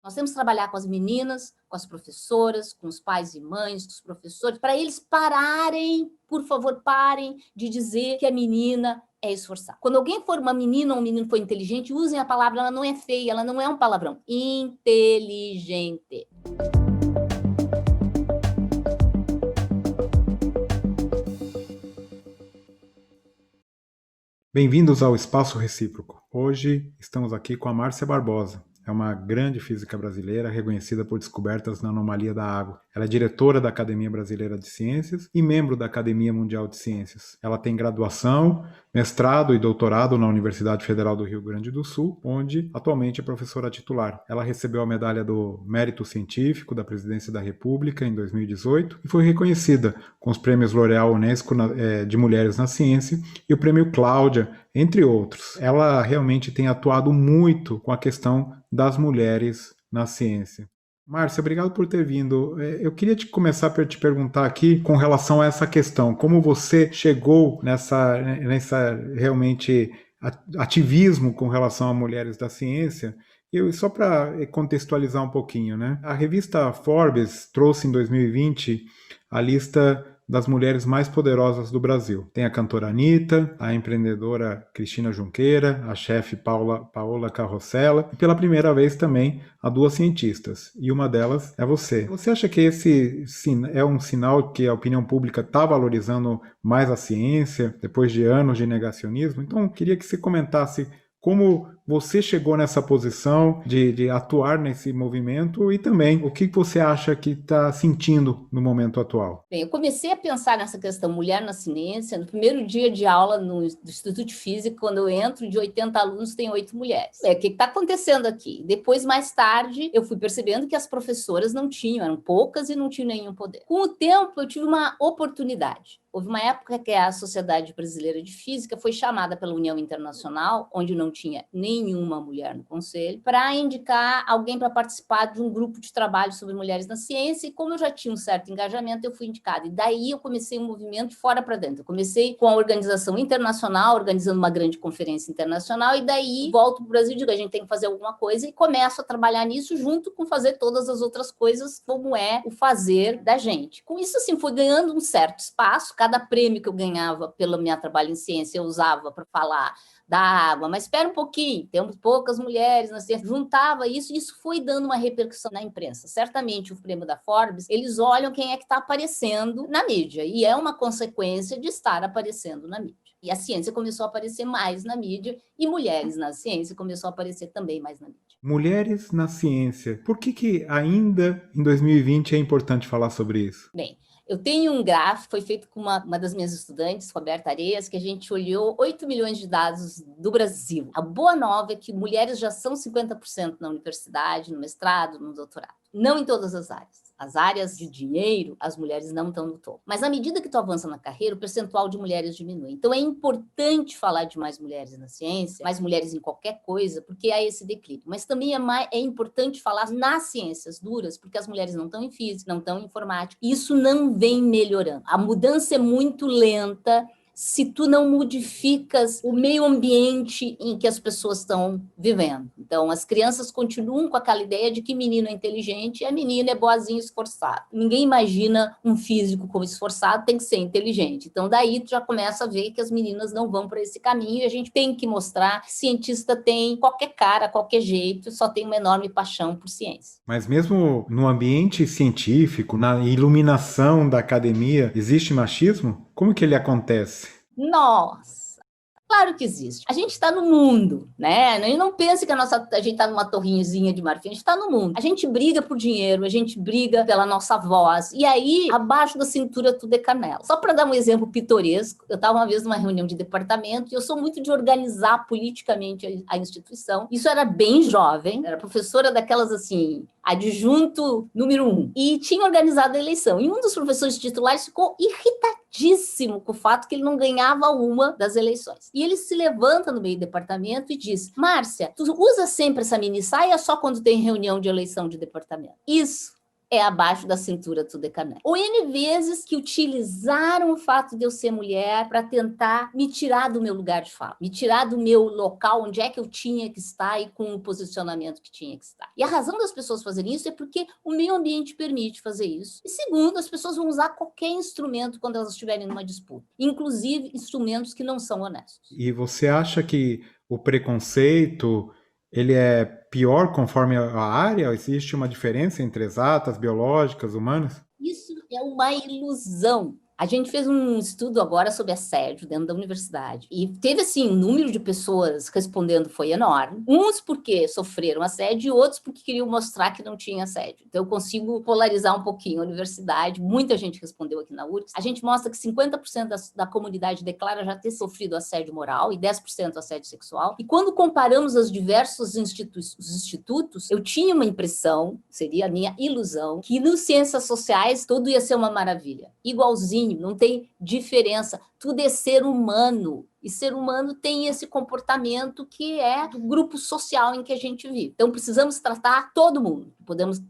Nós temos que trabalhar com as meninas, com as professoras, com os pais e mães, com os professores, para eles pararem, por favor, parem de dizer que a menina é esforçada. Quando alguém for uma menina ou um menino for inteligente, usem a palavra, ela não é feia, ela não é um palavrão. Inteligente. Bem-vindos ao Espaço Recíproco. Hoje estamos aqui com a Márcia Barbosa. É uma grande física brasileira reconhecida por descobertas na anomalia da água. Ela é diretora da Academia Brasileira de Ciências e membro da Academia Mundial de Ciências. Ela tem graduação, mestrado e doutorado na Universidade Federal do Rio Grande do Sul, onde atualmente é professora titular. Ela recebeu a medalha do Mérito Científico da Presidência da República em 2018 e foi reconhecida com os prêmios L'Oréal Unesco de Mulheres na Ciência e o prêmio Cláudia, entre outros. Ela realmente tem atuado muito com a questão das mulheres na ciência. Márcia, obrigado por ter vindo. Eu queria começar por te perguntar aqui com relação a essa questão, como você chegou nessa realmente ativismo com relação a mulheres da ciência. Só para contextualizar um pouquinho, né? A revista Forbes trouxe em 2020 a lista das mulheres mais poderosas do Brasil. Tem a cantora Anitta, a empreendedora Cristina Junqueira, a chefe Paola Carrossela e pela primeira vez também há duas cientistas, e uma delas é você. Você acha que esse é um sinal que a opinião pública está valorizando mais a ciência depois de anos de negacionismo? Então, queria que você comentasse como você chegou nessa posição de atuar nesse movimento e também o que você acha que está sentindo no momento atual. Bem, eu comecei a pensar nessa questão mulher na ciência no primeiro dia de aula no Instituto de Física, quando eu entro, de 80 alunos, tem 8 mulheres. O que está acontecendo aqui? Depois, mais tarde, eu fui percebendo que as professoras não tinham, eram poucas e não tinham nenhum poder. Com o tempo, eu tive uma oportunidade. Houve uma época que a Sociedade Brasileira de Física foi chamada pela União Internacional, onde não tinha nenhuma mulher no conselho, para indicar alguém para participar de um grupo de trabalho sobre mulheres na ciência, e como eu já tinha um certo engajamento, eu fui indicada. E daí eu comecei um movimento de fora para dentro. Eu comecei com a organização internacional, organizando uma grande conferência internacional, e daí volto para o Brasil e digo, a gente tem que fazer alguma coisa, e começo a trabalhar nisso junto com fazer todas as outras coisas, como é o fazer da gente. Com isso, assim, foi ganhando um certo espaço. Cada prêmio que eu ganhava pelo meu trabalho em ciência, eu usava para falar da água, mas espera um pouquinho, temos poucas mulheres na ciência. Juntava isso, e isso foi dando uma repercussão na imprensa. Certamente, o prêmio da Forbes, eles olham quem é que está aparecendo na mídia, e é uma consequência de estar aparecendo na mídia. E a ciência começou a aparecer mais na mídia, e mulheres na ciência começou a aparecer também mais na mídia. Mulheres na ciência. Por que ainda em 2020 é importante falar sobre isso? Bem, eu tenho um gráfico, foi feito com uma das minhas estudantes, Roberta Areias, que a gente olhou 8 milhões de dados do Brasil. A boa nova é que mulheres já são 50% na universidade, no mestrado, no doutorado. Não em todas as áreas. As áreas de dinheiro, as mulheres não estão no topo. Mas à medida que tu avança na carreira, o percentual de mulheres diminui. Então é importante falar de mais mulheres na ciência, mais mulheres em qualquer coisa, porque há esse declínio. Mas também é importante falar nas ciências duras, porque as mulheres não estão em física, não estão em informática. E isso não vem melhorando. A mudança é muito lenta se tu não modificas o meio ambiente em que as pessoas estão vivendo. Então, as crianças continuam com aquela ideia de que menino é inteligente e a menina é boazinha e esforçada. Ninguém imagina um físico como esforçado, tem que ser inteligente. Então, daí tu já começa a ver que as meninas não vão para esse caminho, e a gente tem que mostrar que cientista tem qualquer cara, qualquer jeito, só tem uma enorme paixão por ciência. Mas mesmo no ambiente científico, na iluminação da academia, existe machismo? Como que ele acontece? Nossa! Claro que existe. A gente está no mundo, né? E não pense que a gente está numa torrinhazinha de marfim, a gente está no mundo. A gente briga por dinheiro, a gente briga pela nossa voz. E aí, abaixo da cintura, tudo é canela. Só para dar um exemplo pitoresco, eu estava uma vez numa reunião de departamento e eu sou muito de organizar politicamente a instituição. Isso era bem jovem, era professora daquelas assim, adjunto número 1. E tinha organizado a eleição. E um dos professores titulares ficou irritadíssimo com o fato que ele não ganhava uma das eleições. E ele se levanta no meio do departamento e diz: Márcia, tu usa sempre essa mini saia só quando tem reunião de eleição de departamento? Isso é abaixo da cintura tudo é caneca. Ou N vezes que utilizaram o fato de eu ser mulher para tentar me tirar do meu lugar de fala, me tirar do meu local onde é que eu tinha que estar e com o posicionamento que tinha que estar. E a razão das pessoas fazerem isso é porque o meio ambiente permite fazer isso. E segundo, as pessoas vão usar qualquer instrumento quando elas estiverem numa disputa, inclusive instrumentos que não são honestos. E você acha que o preconceito ele é pior conforme a área? Existe uma diferença entre exatas, biológicas, humanas? Isso é uma ilusão. A gente fez um estudo agora sobre assédio dentro da universidade e teve, assim, um número de pessoas respondendo foi enorme. Uns porque sofreram assédio e outros porque queriam mostrar que não tinha assédio. Então, eu consigo polarizar um pouquinho a universidade. Muita gente respondeu aqui na URGS. A gente mostra que 50% da comunidade declara já ter sofrido assédio moral e 10% assédio sexual. E quando comparamos os diversos institutos, eu tinha uma impressão, seria a minha ilusão, que nos ciências sociais tudo ia ser uma maravilha. Igualzinho, não tem diferença, tudo é ser humano, e ser humano tem esse comportamento que é do grupo social em que a gente vive. Então, precisamos tratar todo mundo.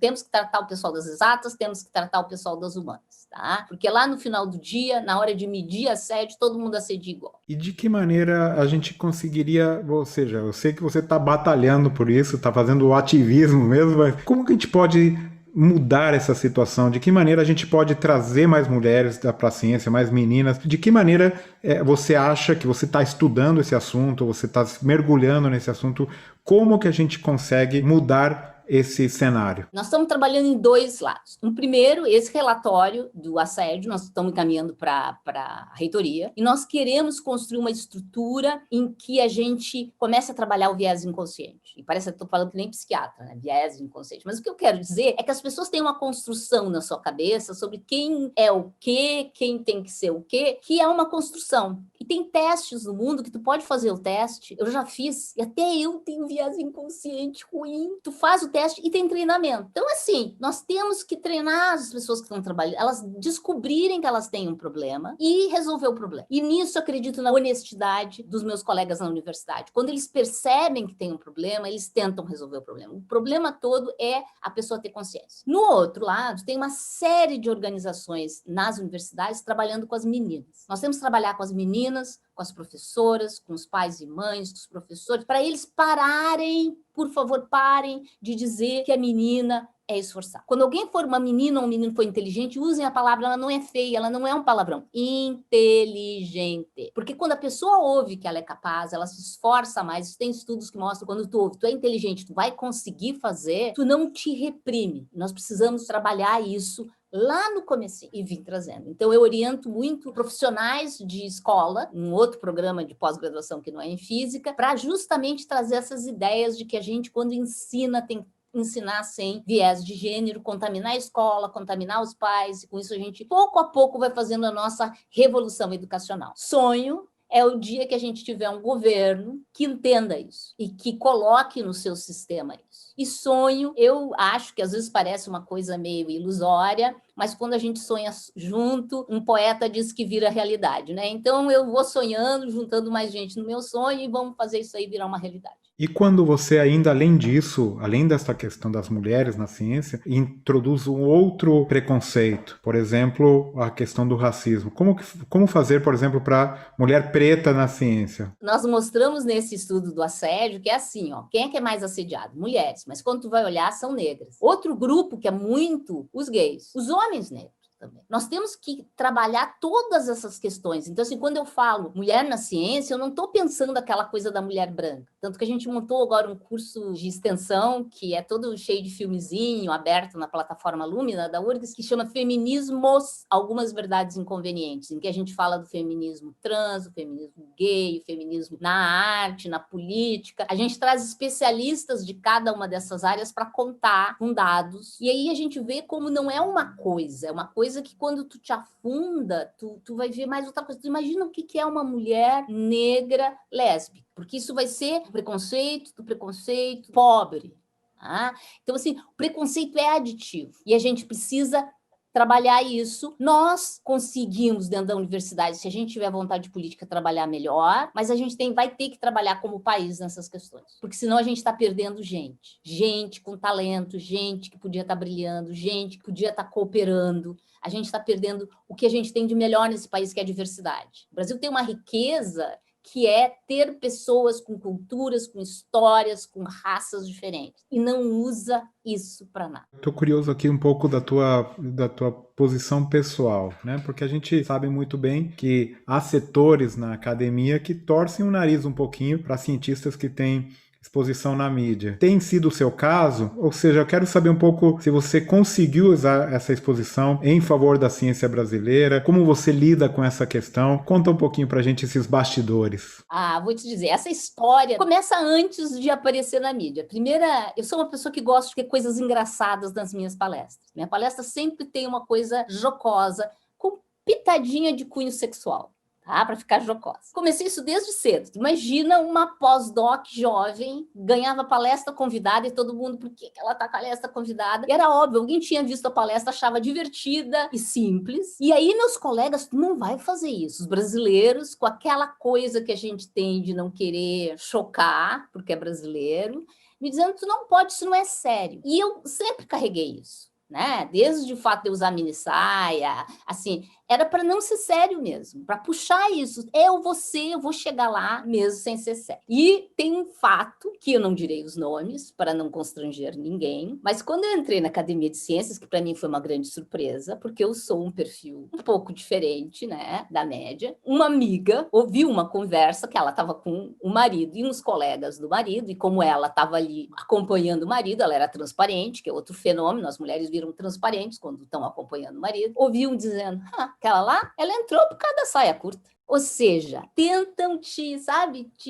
Temos que tratar o pessoal das exatas, temos que tratar o pessoal das humanas, tá? Porque lá no final do dia, na hora de medir assédio, todo mundo assedia igual. E de que maneira a gente conseguiria, ou seja, eu sei que você está batalhando por isso, está fazendo o ativismo mesmo, mas como que a gente pode mudar essa situação? De que maneira a gente pode trazer mais mulheres para a ciência, mais meninas? De que maneira você acha que você está estudando esse assunto, você está mergulhando nesse assunto? Como que a gente consegue mudar esse cenário? Nós estamos trabalhando em dois lados. Um primeiro, esse relatório do assédio, nós estamos encaminhando para a reitoria, e nós queremos construir uma estrutura em que a gente comece a trabalhar o viés inconsciente. E parece que eu estou falando que nem psiquiatra, né? Viés inconsciente. Mas o que eu quero dizer é que as pessoas têm uma construção na sua cabeça sobre quem é o quê, quem tem que ser o quê, que é uma construção. E tem testes no mundo que tu pode fazer o teste, eu já fiz, e até eu tenho viés inconsciente ruim. Tu faz o teste e tem treinamento. Então, assim, nós temos que treinar as pessoas que estão trabalhando, elas descobrirem que elas têm um problema e resolver o problema. E nisso eu acredito na honestidade dos meus colegas na universidade. Quando eles percebem que tem um problema, eles tentam resolver o problema. O problema todo é a pessoa ter consciência. No outro lado, tem uma série de organizações nas universidades trabalhando com as meninas. Nós temos que trabalhar com as meninas, com as professoras, com os pais e mães, com os professores, para eles pararem, por favor, parem de dizer que a menina é esforçada. Quando alguém for uma menina ou um menino for inteligente, usem a palavra, ela não é feia, ela não é um palavrão. Inteligente. Porque quando a pessoa ouve que ela é capaz, ela se esforça mais. Tem estudos que mostram que quando tu ouve, tu é inteligente, tu vai conseguir fazer, tu não te reprime. Nós precisamos trabalhar isso lá no começo e vim trazendo. Então, eu oriento muito profissionais de escola, um outro programa de pós-graduação que não é em física, para justamente trazer essas ideias de que a gente, quando ensina, tem que ensinar sem viés de gênero, contaminar a escola, contaminar os pais, e com isso a gente, pouco a pouco, vai fazendo a nossa revolução educacional. Sonho é o dia que a gente tiver um governo que entenda isso e que coloque no seu sistema isso. E sonho, eu acho que às vezes parece uma coisa meio ilusória, mas quando a gente sonha junto, um poeta diz que vira realidade, né? Então eu vou sonhando, juntando mais gente no meu sonho e vamos fazer isso aí virar uma realidade. E quando você ainda, além disso, além dessa questão das mulheres na ciência, introduz um outro preconceito, por exemplo, a questão do racismo. Como fazer, por exemplo, para mulher preta na ciência? Nós mostramos nesse estudo do assédio que é assim, ó, quem é que é mais assediado? Mulheres, mas quando tu vai olhar, são negras. Outro grupo que é muito os gays, os homens negros. Também. Nós temos que trabalhar todas essas questões. Então, assim, quando eu falo mulher na ciência, eu não estou pensando aquela coisa da mulher branca. Tanto que a gente montou agora um curso de extensão, que é todo cheio de filmezinho, aberto na plataforma Lumina da URGS, que chama Feminismos, Algumas Verdades Inconvenientes, em que a gente fala do feminismo trans, o feminismo gay, o feminismo na arte, na política. A gente traz especialistas de cada uma dessas áreas para contar com dados. E aí a gente vê como não é uma coisa, é uma coisa que quando tu te afunda, tu vai ver mais outra coisa. Tu imagina o que é uma mulher negra lésbica, porque isso vai ser do preconceito pobre. Tá? Então, assim, o preconceito é aditivo e a gente precisa trabalhar isso. Nós conseguimos, dentro da universidade, se a gente tiver vontade política, trabalhar melhor, mas a gente vai ter que trabalhar como país nessas questões, porque senão a gente está perdendo gente com talento, gente que podia estar brilhando, gente que podia estar cooperando. A gente está perdendo o que a gente tem de melhor nesse país, que é a diversidade. O Brasil tem uma riqueza que é ter pessoas com culturas, com histórias, com raças diferentes, e não usa isso para nada. Estou curioso aqui um pouco da tua posição pessoal, né? Porque a gente sabe muito bem que há setores na academia que torcem o nariz um pouquinho para cientistas que têm exposição na mídia. Tem sido o seu caso? Ou seja, eu quero saber um pouco se você conseguiu usar essa exposição em favor da ciência brasileira, como você lida com essa questão. Conta um pouquinho pra gente esses bastidores. Vou te dizer, essa história começa antes de aparecer na mídia. Primeira, eu sou uma pessoa que gosta de ter coisas engraçadas nas minhas palestras. Minha palestra sempre tem uma coisa jocosa, com pitadinha de cunho sexual. Para ficar jocosa. Comecei isso desde cedo. Imagina uma pós-doc jovem, ganhava palestra convidada e todo mundo, por que ela está com a palestra convidada? E era óbvio, alguém tinha visto a palestra, achava divertida e simples. E aí meus colegas, tu não vai fazer isso. Os brasileiros, com aquela coisa que a gente tem de não querer chocar, porque é brasileiro, me dizendo, tu não pode, isso não é sério. E eu sempre carreguei isso. Né? Desde o fato de eu usar mini saia, assim, era para não ser sério mesmo, para puxar isso. Eu vou chegar lá mesmo sem ser sério. E tem um fato, que eu não direi os nomes, para não constranger ninguém, mas quando eu entrei na Academia de Ciências, que para mim foi uma grande surpresa, porque eu sou um perfil um pouco diferente, né, da média, uma amiga ouviu uma conversa que ela estava com o marido e uns colegas do marido, e como ela estava ali acompanhando o marido, ela era transparente, que é outro fenômeno, as mulheres viram transparentes quando estão acompanhando o marido, ouviam dizendo, aquela lá, ela entrou por causa da saia curta. Ou seja, tentam te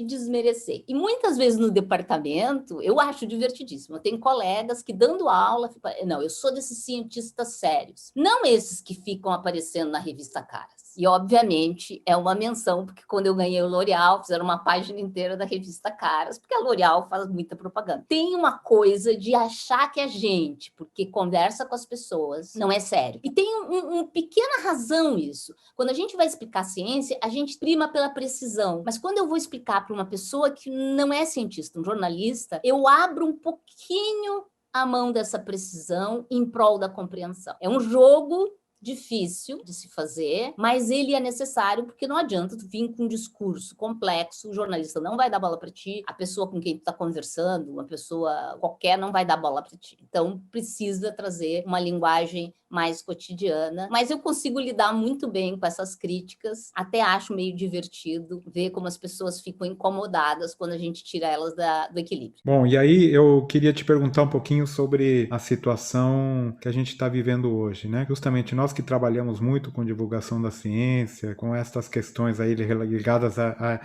desmerecer. E muitas vezes no departamento, eu acho divertidíssimo. Eu tenho colegas que dando aula, não, eu sou desses cientistas sérios. Não esses que ficam aparecendo na revista Caras. E, obviamente, é uma menção, porque quando eu ganhei o L'Oréal, fizeram uma página inteira da revista Caras, porque a L'Oréal faz muita propaganda. Tem uma coisa de achar que a gente, porque conversa com as pessoas, não é sério. E tem uma pequena razão isso. Quando a gente vai explicar ciência, a gente prima pela precisão. Mas quando eu vou explicar para uma pessoa que não é cientista, um jornalista, eu abro um pouquinho a mão dessa precisão em prol da compreensão. É um jogo difícil de se fazer, mas ele é necessário, porque não adianta tu vir com um discurso complexo, o jornalista não vai dar bola para ti, a pessoa com quem tu está conversando, uma pessoa qualquer, não vai dar bola para ti. Então, precisa trazer uma linguagem mais cotidiana, mas eu consigo lidar muito bem com essas críticas, até acho meio divertido ver como as pessoas ficam incomodadas quando a gente tira elas do equilíbrio. Bom, e aí eu queria te perguntar um pouquinho sobre a situação que a gente está vivendo hoje, né? Justamente nós que trabalhamos muito com divulgação da ciência, com essas questões aí ligadas a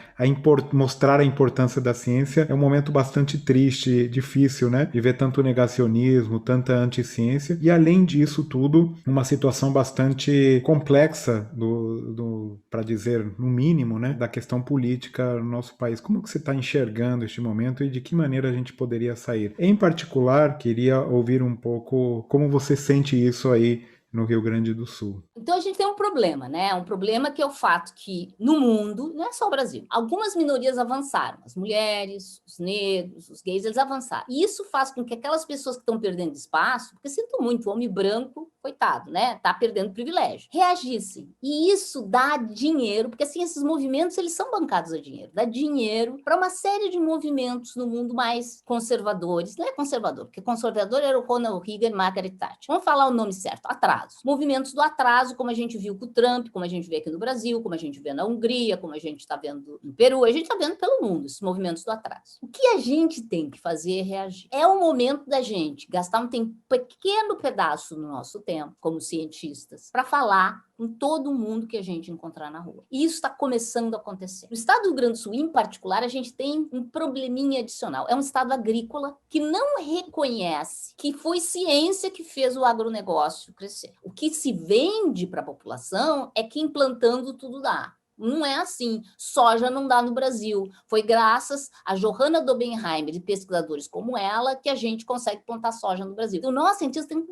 mostrar a importância da ciência, é um momento bastante triste, difícil, né? De ver tanto negacionismo, tanta anti-ciência, e além disso tudo, uma situação bastante complexa, para dizer no mínimo, né, da questão política no nosso país. Como que você está enxergando este momento e de que maneira a gente poderia sair? Em particular, queria ouvir um pouco como você sente isso aí no Rio Grande do Sul. Então a gente tem um problema, né? Um problema que é o fato que no mundo, não é só o Brasil, algumas minorias avançaram. As mulheres, os negros, os gays, eles avançaram. E isso faz com que aquelas pessoas que estão perdendo espaço, porque sinto muito, o homem branco, coitado, né? Tá perdendo privilégio, reagissem. E isso dá dinheiro, porque assim, esses movimentos, eles são bancados a dinheiro. Dá dinheiro para uma série de movimentos no mundo mais conservadores. Não é conservador, porque conservador era o Ronald Reagan e Margaret Thatcher. Vamos falar o nome certo, atraso. Movimentos do atraso, como a gente viu com o Trump, como a gente vê aqui no Brasil, como a gente vê na Hungria, como a gente está vendo no Peru, a gente está vendo pelo mundo esses movimentos do atraso. O que a gente tem que fazer é reagir. É o momento da gente gastar um pequeno pedaço no nosso tempo, como cientistas, para falar com todo mundo que a gente encontrar na rua. E isso está começando a acontecer. No estado do Rio Grande do Sul, em particular, a gente tem um probleminha adicional. É um estado agrícola que não reconhece que foi ciência que fez o agronegócio crescer. O que se vende para a população é que implantando tudo dá. Não é assim. Soja não dá no Brasil. Foi graças a Johanna Dobenheimer e pesquisadores como ela que a gente consegue plantar soja no Brasil. Então, nós, cientistas, temos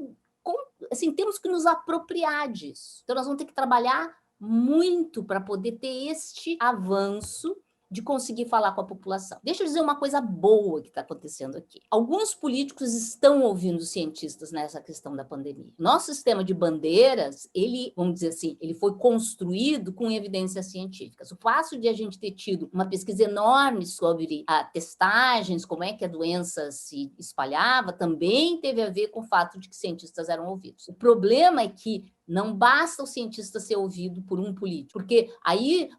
assim, temos que nos apropriar disso. Então, nós vamos ter que trabalhar muito para poder ter este avanço de conseguir falar com a população. Deixa eu dizer uma coisa boa que está acontecendo aqui. Alguns políticos estão ouvindo os cientistas nessa questão da pandemia. Nosso sistema de bandeiras, ele, vamos dizer assim, ele foi construído com evidências científicas. O fato de a gente ter tido uma pesquisa enorme sobre testagens, como é que a doença se espalhava, também teve a ver com o fato de que cientistas eram ouvidos. O problema é que não basta o cientista ser ouvido por um político, porque aí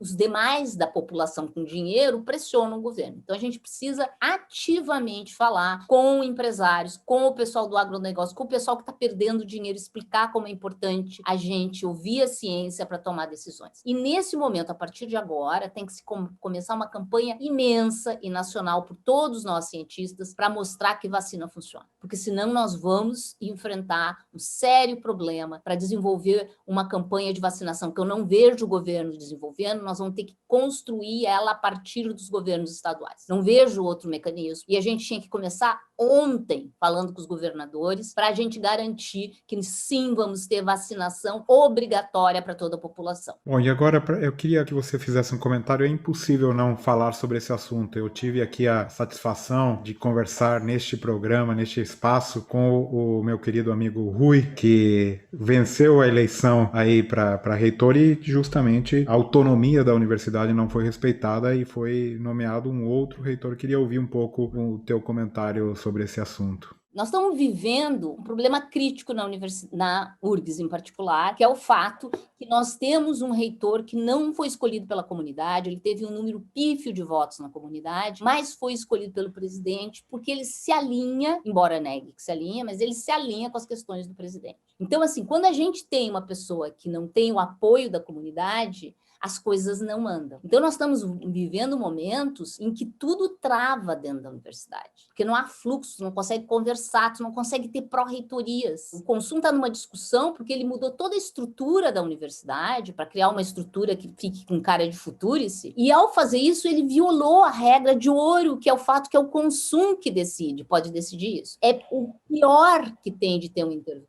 os demais da população com dinheiro pressionam o governo. Então, a gente precisa ativamente falar com empresários, com o pessoal do agronegócio, com o pessoal que está perdendo dinheiro, explicar como é importante a gente ouvir a ciência para tomar decisões. E nesse momento, a partir de agora, tem que se começar uma campanha imensa e nacional por todos nós cientistas para mostrar que vacina funciona. Porque senão nós vamos enfrentar um sério problema para desenvolver uma campanha de vacinação que eu não vejo o governo desenvolvendo. Nós vamos ter que construir ela a partir dos governos estaduais. Não vejo outro mecanismo. E a gente tinha que começar ontem, falando com os governadores, para a gente garantir que sim, vamos ter vacinação obrigatória para toda a população. Bom, e agora eu queria que você fizesse um comentário. É impossível não falar sobre esse assunto. Eu tive aqui a satisfação de conversar neste programa, neste espaço, com o meu querido amigo Rui, que venceu a eleição aí para reitor e justamente a autonomia da universidade não foi respeitada e foi nomeado um outro reitor. Eu queria ouvir um pouco o teu comentário sobre esse assunto. Nós estamos vivendo um problema crítico na URGS em particular, que é o fato que nós temos um reitor que não foi escolhido pela comunidade, ele teve um número pífio de votos na comunidade, mas foi escolhido pelo presidente porque ele se alinha, embora negue que se alinha, mas ele se alinha com as questões do presidente. Então, assim, quando a gente tem uma pessoa que não tem o apoio da comunidade, as coisas não andam. Então, nós estamos vivendo momentos em que tudo trava dentro da universidade, porque não há fluxo, tu não consegue conversar, tu não consegue ter pró-reitorias. O Consum está numa discussão porque ele mudou toda a estrutura da universidade para criar uma estrutura que fique com cara de futurice, e ao fazer isso, ele violou a regra de ouro, que é o fato que é o Consum que decide, pode decidir isso. É o pior que tem de ter um interventor.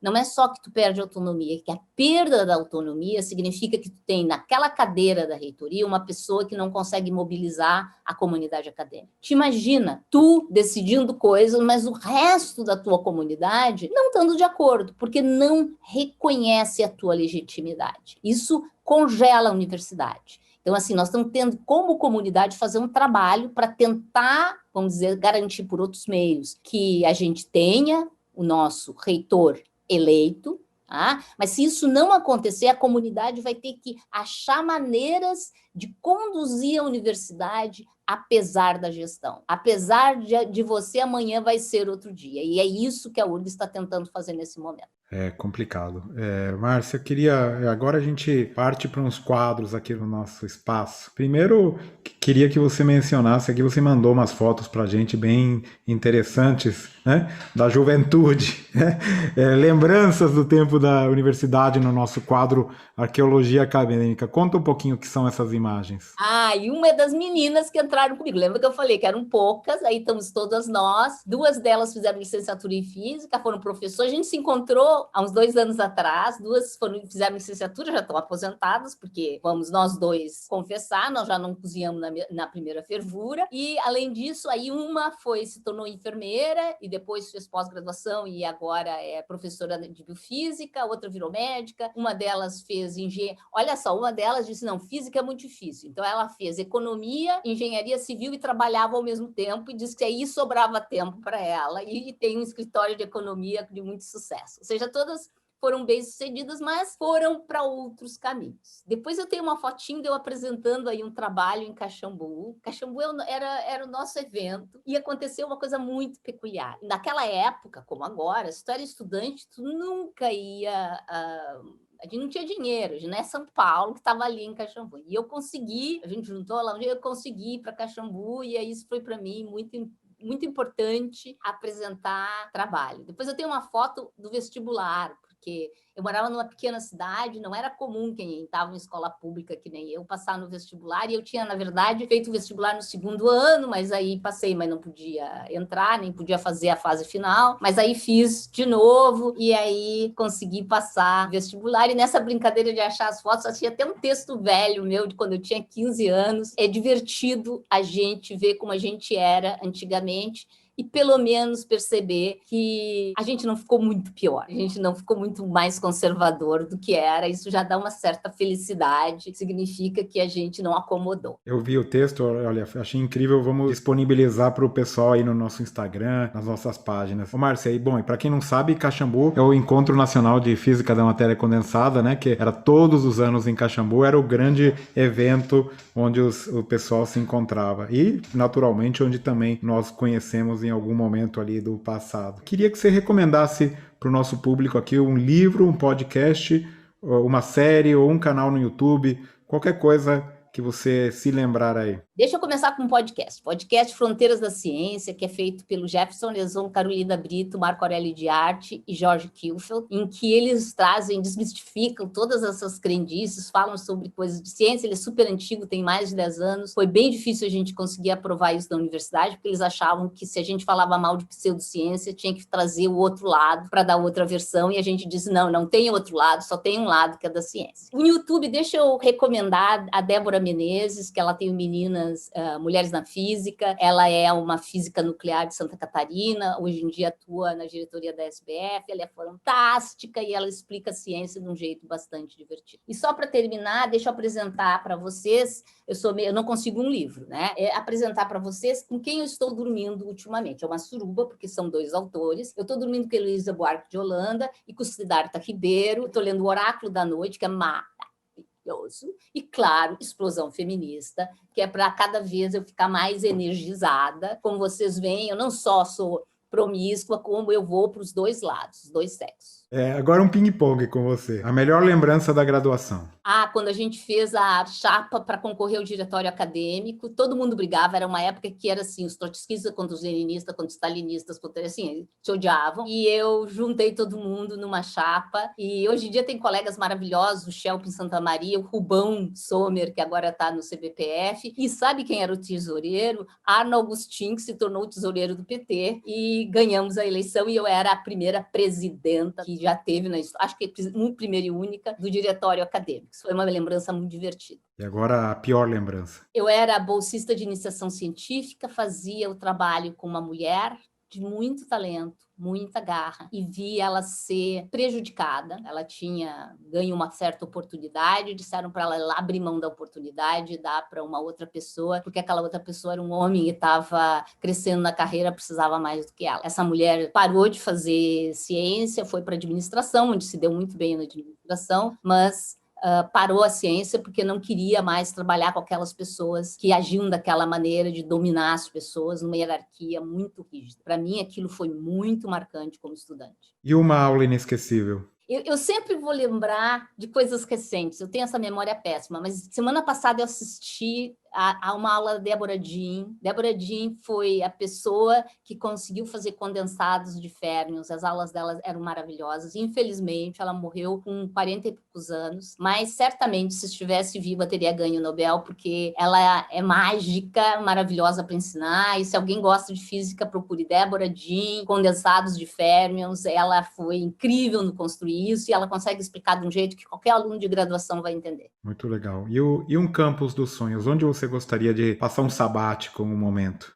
Não é só que tu perde autonomia, é que a perda da autonomia significa que tu tem naquela cadeira da reitoria uma pessoa que não consegue mobilizar a comunidade acadêmica. Te imagina, tu decidindo coisas, mas o resto da tua comunidade não estando de acordo, porque não reconhece a tua legitimidade. Isso congela a universidade. Então, assim, nós estamos tendo, como comunidade, fazer um trabalho para tentar, vamos dizer, garantir por outros meios que a gente tenha o nosso reitor eleito, tá? Mas se isso não acontecer, a comunidade vai ter que achar maneiras de conduzir a universidade apesar da gestão. Apesar de você, amanhã vai ser outro dia. E é isso que a URGS está tentando fazer nesse momento. É complicado. Márcia, eu queria... Agora a gente parte para uns quadros aqui no nosso espaço. Primeiro, queria que você mencionasse aqui, você mandou umas fotos para a gente bem interessantes, né? Da juventude, né? Lembranças do tempo da universidade no nosso quadro Arqueologia Acadêmica. Conta um pouquinho o que são essas imagens. E uma é das meninas que entraram comigo. Lembra que eu falei que eram poucas, aí estamos todas nós. 2 delas fizeram licenciatura em Física, foram professores. A gente se encontrou há uns 2 anos atrás, 2 fizeram licenciatura, já estão aposentadas, porque vamos nós 2 confessar, nós já não cozinhamos na primeira fervura. E, além disso, aí uma se tornou enfermeira e depois fez pós-graduação e agora é professora de biofísica, outra virou médica, uma delas fez engenharia. Olha só, uma delas disse, não, física é muito difícil. Então, ela fez economia, engenharia civil e trabalhava ao mesmo tempo e disse que aí sobrava tempo para ela e tem um escritório de economia de muito sucesso. Ou seja, todas foram bem-sucedidas, mas foram para outros caminhos. Depois eu tenho uma fotinho de eu apresentando aí um trabalho em Caxambu. Caxambu era o nosso evento e aconteceu uma coisa muito peculiar. Naquela época, como agora, se tu era estudante, tu nunca ia... A gente não tinha dinheiro, a gente não é São Paulo que estava ali em Caxambu. E eu consegui, a gente juntou lá, eu consegui ir para Caxambu e aí isso foi para mim muito importante apresentar trabalho. Depois eu tenho uma foto do vestibular, porque eu morava numa pequena cidade, não era comum quem estava em escola pública que nem eu passar no vestibular, e eu tinha, na verdade, feito o vestibular no segundo ano, mas aí passei, mas não podia entrar, nem podia fazer a fase final, mas aí fiz de novo, e aí consegui passar o vestibular, e nessa brincadeira de achar as fotos, achei até um texto velho meu, de quando eu tinha 15 anos, é divertido a gente ver como a gente era antigamente, e pelo menos perceber que a gente não ficou muito pior, a gente não ficou muito mais conservador do que era. Isso já dá uma certa felicidade, significa que a gente não acomodou. Eu vi o texto, olha, achei incrível, vamos disponibilizar para o pessoal aí no nosso Instagram, nas nossas páginas. Ô Márcia, bom, e para quem não sabe, Caxambu é o Encontro Nacional de Física da Matéria Condensada, né, que era todos os anos em Caxambu, era o grande evento onde o pessoal se encontrava e, naturalmente, onde também nós conhecemos em algum momento ali do passado. Queria que você recomendasse para o nosso público aqui um livro, um podcast, uma série ou um canal no YouTube, qualquer coisa que você se lembrar aí. Deixa eu começar com um podcast Fronteiras da Ciência, que é feito pelo Jefferson Leson, Carolina Brito, Marco Aurélio de Arte e Jorge Kielfeld, em que eles desmistificam todas essas crendices, falam sobre coisas de ciência. Ele é super antigo, tem mais de 10 anos. Foi bem difícil a gente conseguir aprovar isso na universidade, porque eles achavam que se a gente falava mal de pseudociência, tinha que trazer o outro lado para dar outra versão, e a gente disse, não tem outro lado, só tem um lado que é da ciência. No YouTube, deixa eu recomendar a Débora Menezes, que ela tem o Meninas Mulheres na Física. Ela é uma física nuclear de Santa Catarina, hoje em dia atua na diretoria da SBF, ela é fantástica e ela explica a ciência de um jeito bastante divertido. E só para terminar, deixa eu apresentar para vocês, eu não consigo um livro, né? Apresentar para vocês com quem eu estou dormindo ultimamente. É uma suruba, porque são 2 autores. Eu estou dormindo com a Heloísa Buarque de Holanda e com o Siddhartha Ribeiro. Estou lendo O Oráculo da Noite, que é e, claro, Explosão Feminista, que é para cada vez eu ficar mais energizada. Como vocês veem, eu não só sou promíscua, como eu vou para os 2 lados, os 2 sexos. Agora um ping-pong com você. A melhor lembrança da graduação. Quando a gente fez a chapa para concorrer ao diretório acadêmico, todo mundo brigava, era uma época que era assim, os trotskistas contra os leninistas, contra os stalinistas, assim, se odiavam, e eu juntei todo mundo numa chapa, e hoje em dia tem colegas maravilhosos, o Shelp Santa Maria, o Rubão Sommer, que agora está no CBPF, e sabe quem era o tesoureiro? Arno Agustin, que se tornou o tesoureiro do PT, e ganhamos a eleição, e eu era a primeira presidenta que já teve, acho que primeira e única, do diretório acadêmico. Isso foi uma lembrança muito divertida. E agora a pior lembrança. Eu era bolsista de iniciação científica, fazia o trabalho com uma mulher de muito talento, muita garra, e vi ela ser prejudicada. Ela tinha ganho uma certa oportunidade, disseram para ela abrir mão da oportunidade e dar para uma outra pessoa, porque aquela outra pessoa era um homem e estava crescendo na carreira, precisava mais do que ela. Essa mulher parou de fazer ciência, foi para a administração, onde se deu muito bem na administração, mas parou a ciência porque não queria mais trabalhar com aquelas pessoas que agiam daquela maneira de dominar as pessoas numa hierarquia muito rígida. Para mim, aquilo foi muito marcante como estudante. E uma aula inesquecível? Eu sempre vou lembrar de coisas recentes, eu tenho essa memória péssima, mas semana passada eu assisti a uma aula da Débora Jean. Débora Jean foi a pessoa que conseguiu fazer condensados de férmions, as aulas dela eram maravilhosas. Infelizmente, ela morreu com 40 e poucos anos, mas certamente, se estivesse viva, teria ganho o Nobel, porque ela é mágica, maravilhosa para ensinar, e se alguém gosta de física, procure Débora Jean, condensados de férmions. Ela foi incrível no construir isso, e ela consegue explicar de um jeito que qualquer aluno de graduação vai entender. Muito legal. E um campus dos sonhos? Onde você gostaria de passar um sabático um momento?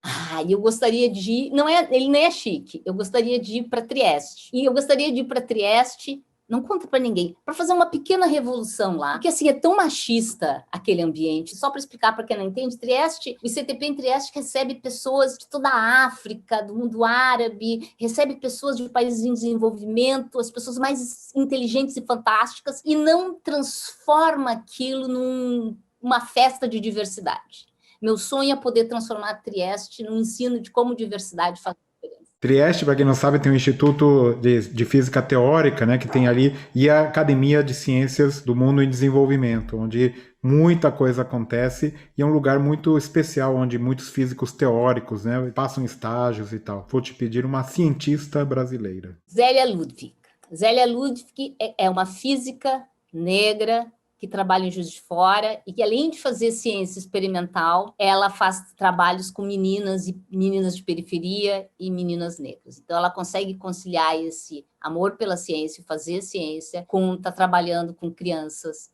Eu gostaria de ir, ele nem é chique, eu gostaria de ir para Trieste. E eu gostaria de ir para Trieste, não conta para ninguém, para fazer uma pequena revolução lá. Porque assim, é tão machista aquele ambiente. Só para explicar para quem não entende, Trieste, o ICTP em Trieste recebe pessoas de toda a África, do mundo árabe, recebe pessoas de países em desenvolvimento, as pessoas mais inteligentes e fantásticas, e não transforma aquilo numa festa de diversidade. Meu sonho é poder transformar Trieste num ensino de como diversidade faz diferença. Trieste, para quem não sabe, tem o Instituto de Física Teórica, né, que tem ali, e a Academia de Ciências do Mundo em Desenvolvimento, onde muita coisa acontece, e é um lugar muito especial, onde muitos físicos teóricos, né, passam estágios e tal. Vou te pedir uma cientista brasileira. Zélia Ludwig. Zélia Ludwig é uma física negra que trabalha em Juiz de Fora e que, além de fazer ciência experimental, ela faz trabalhos com meninas e meninas de periferia e meninas negras. Então, ela consegue conciliar esse amor pela ciência, fazer ciência, com estar trabalhando com crianças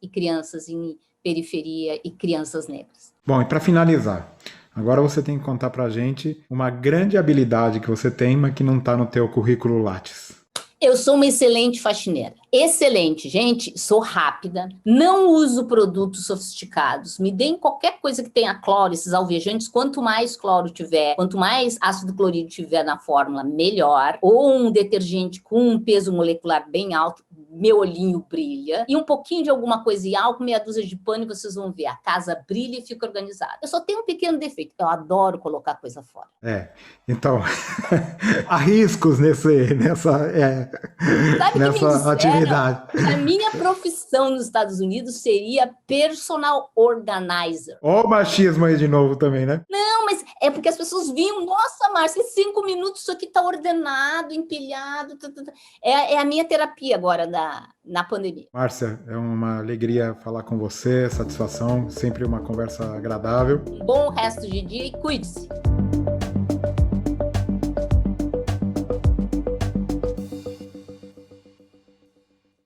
em periferia e crianças negras. Bom, e para finalizar, agora você tem que contar para a gente uma grande habilidade que você tem, mas que não está no teu currículo Lattes. Eu sou uma excelente faxineira. Excelente, gente. Sou rápida, não uso produtos sofisticados. Me deem qualquer coisa que tenha cloro, esses alvejantes. Quanto mais cloro tiver, quanto mais ácido clorídrico tiver na fórmula, melhor. Ou um detergente com um peso molecular bem alto, meu olhinho brilha. E um pouquinho de alguma coisa e álcool, meia dúzia de pano, e vocês vão ver. A casa brilha e fica organizada. Eu só tenho um pequeno defeito. Eu adoro colocar coisa fora. Então, há riscos nessa atividade. A minha profissão nos Estados Unidos seria personal organizer. Ó o machismo aí de novo também, né? Não, mas é porque as pessoas viam, nossa, Márcia, em 5 minutos isso aqui está ordenado, empilhado. É a minha terapia agora na pandemia. Márcia, é uma alegria falar com você, satisfação, sempre uma conversa agradável. Um bom resto de dia e cuide-se.